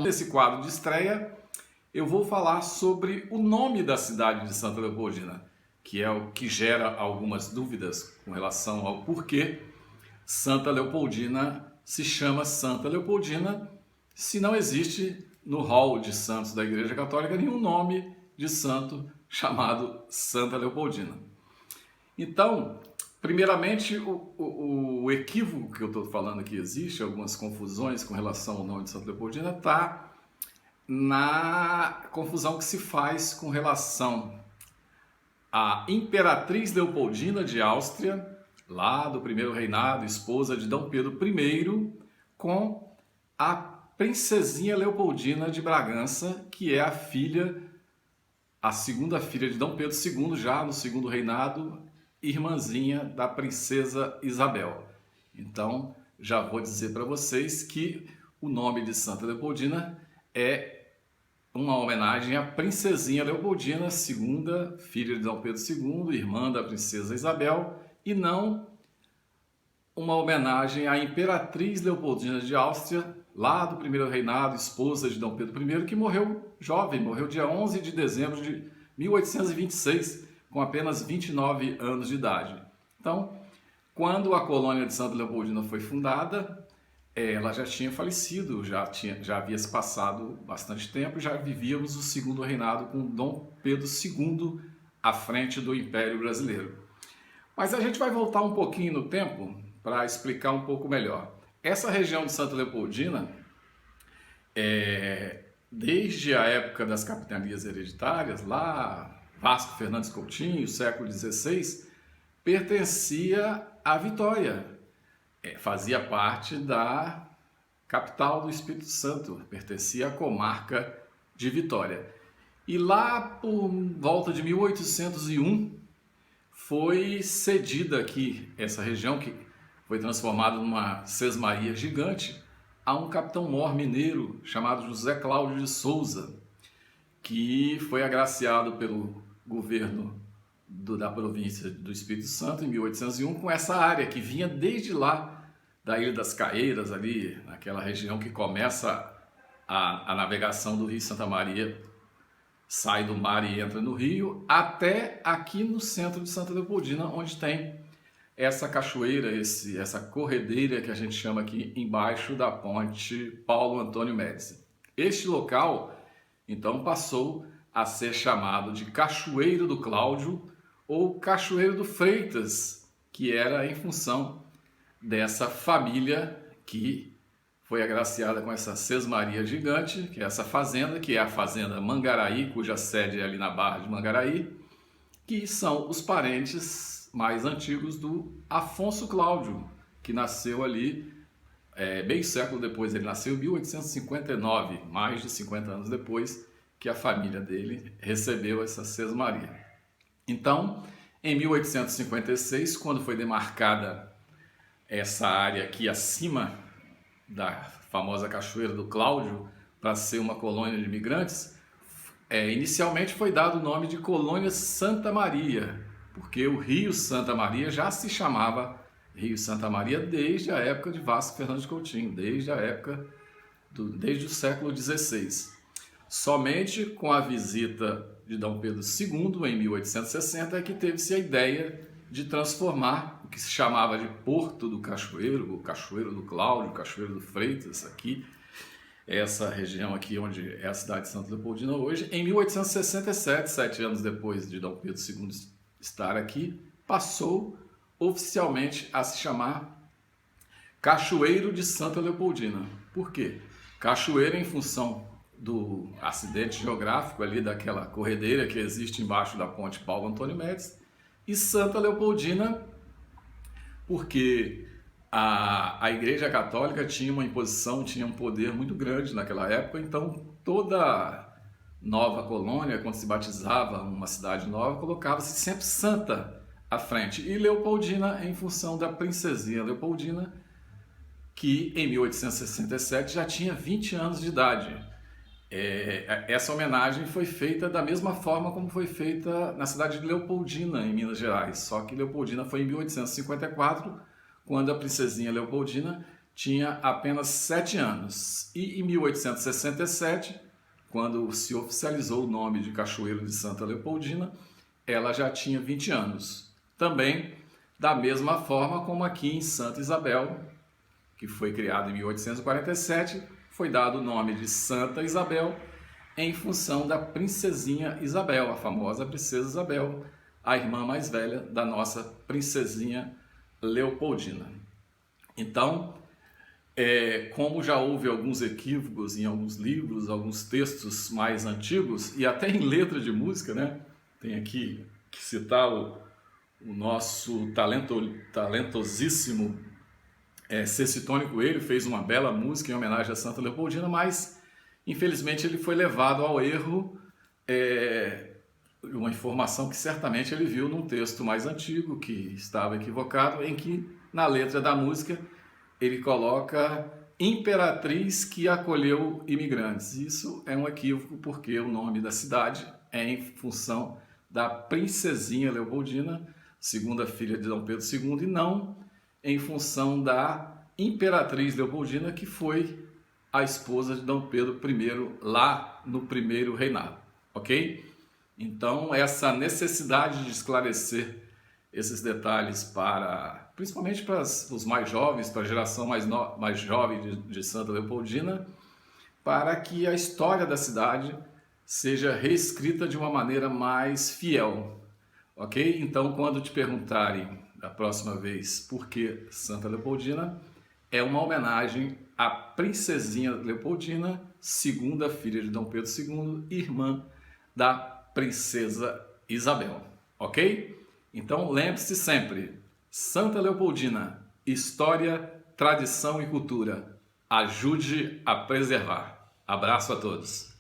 Nesse quadro de estreia, eu vou falar sobre o nome da cidade de Santa Leopoldina, que é o que gera algumas dúvidas com relação ao porquê Santa Leopoldina se chama Santa Leopoldina, se não existe no hall de santos da Igreja Católica nenhum nome de santo chamado Santa Leopoldina. Então, primeiramente, o equívoco que eu estou falando que existe, algumas confusões com relação ao nome de Santa Leopoldina, está na confusão que se faz com relação à Imperatriz Leopoldina de Áustria, lá do primeiro reinado, esposa de D. Pedro I, com a Princesinha Leopoldina de Bragança, que é a segunda filha de D. Pedro II, já no segundo reinado, irmãzinha da Princesa Isabel. Então, já vou dizer para vocês que o nome de Santa Leopoldina é uma homenagem à Princesinha Leopoldina, segunda filha de D. Pedro II, irmã da Princesa Isabel, e não uma homenagem à Imperatriz Leopoldina de Áustria, lá do primeiro reinado, esposa de D. Pedro I, que morreu jovem, morreu dia 11 de dezembro de 1826, com apenas 29 anos de idade. Então, quando a colônia de Santa Leopoldina foi fundada, ela já tinha falecido, já havia se passado bastante tempo, já vivíamos o segundo reinado com D. Pedro II à frente do Império Brasileiro. Mas a gente vai voltar um pouquinho no tempo para explicar um pouco melhor. Essa região de Santa Leopoldina, desde a época das capitanias hereditárias, lá Vasco Fernandes Coutinho, século XVI, pertencia à Vitória. Fazia parte da capital do Espírito Santo, pertencia à comarca de Vitória. E lá por volta de 1801 foi cedida aqui essa região, que foi transformada numa sesmaria gigante, a um capitão-mor mineiro chamado José Cláudio de Souza, que foi agraciado pelo governo da província do Espírito Santo em 1801 com essa área que vinha desde lá da Ilha das Caeiras, ali naquela região que começa a navegação do Rio Santa Maria, sai do mar e entra no rio, até aqui no centro de Santa Leopoldina, onde tem essa cachoeira, essa corredeira que a gente chama aqui embaixo da ponte Paulo Antônio Médici. Este local, então, passou a ser chamado de Cachoeiro do Cláudio ou Cachoeiro do Freitas, que era em função dessa família que foi agraciada com essa sesmaria gigante, que é essa fazenda, que é a Fazenda Mangaraí, cuja sede é ali na Barra de Mangaraí, que são os parentes mais antigos do Afonso Cláudio, que nasceu ali meio século depois. Ele nasceu em 1859, mais de 50 anos depois que a família dele recebeu essa sesmaria. Então, em 1856, quando foi demarcada essa área aqui acima da famosa Cachoeira do Cláudio para ser uma colônia de imigrantes, inicialmente foi dado o nome de Colônia Santa Maria, porque o Rio Santa Maria já se chamava Rio Santa Maria desde a época de Vasco Fernandes Coutinho, desde o século XVI. Somente com a visita de D. Pedro II, em 1860, é que teve-se a ideia de transformar o que se chamava de Porto do Cachoeiro, o Cachoeiro do Cláudio, o Cachoeiro do Freitas, aqui, essa região aqui onde é a cidade de Santa Leopoldina hoje, em 1867, 7 anos depois de D. Pedro II estar aqui, passou oficialmente a se chamar Cachoeiro de Santa Leopoldina. Por quê? Cachoeiro em função do acidente geográfico ali daquela corredeira que existe embaixo da ponte Paulo Antônio Médici, e Santa Leopoldina porque a Igreja Católica tinha uma imposição, tinha um poder muito grande naquela época, então toda nova colônia, quando se batizava uma cidade nova, colocava-se sempre Santa à frente, e Leopoldina em função da Princesinha Leopoldina, que em 1867 já tinha 20 anos de idade. Essa homenagem foi feita da mesma forma como foi feita na cidade de Leopoldina, em Minas Gerais, só que Leopoldina foi em 1854, quando a Princesinha Leopoldina tinha apenas 7 anos. E em 1867, quando se oficializou o nome de Cachoeiro de Santa Leopoldina, ela já tinha 20 anos. Também da mesma forma como aqui em Santa Isabel, que foi criada em 1847, foi dado o nome de Santa Isabel em função da princesinha Isabel, a famosa princesa Isabel, a irmã mais velha da nossa princesinha Leopoldina. Então, como já houve alguns equívocos em alguns livros, alguns textos mais antigos, e até em letra de música, né? Tem aqui que citar o nosso talentosíssimo Cecitônio Coelho, fez uma bela música em homenagem a Santa Leopoldina, mas infelizmente ele foi levado ao erro, uma informação que certamente ele viu num texto mais antigo, que estava equivocado, em que na letra da música ele coloca imperatriz que acolheu imigrantes. Isso é um equívoco porque o nome da cidade é em função da princesinha Leopoldina, segunda filha de Dom Pedro II, e não em função da imperatriz Leopoldina, que foi a esposa de Dom Pedro I lá no primeiro reinado, ok? Então, essa necessidade de esclarecer esses detalhes principalmente para os mais jovens, para a geração mais jovem de Santa Leopoldina, para que a história da cidade seja reescrita de uma maneira mais fiel, ok? Então, quando te perguntarem da próxima vez por que Santa Leopoldina, é uma homenagem à princesinha Leopoldina, segunda filha de Dom Pedro II, irmã da princesa Isabel, ok? Então, lembre-se sempre, Santa Leopoldina, história, tradição e cultura. Ajude a preservar. Abraço a todos.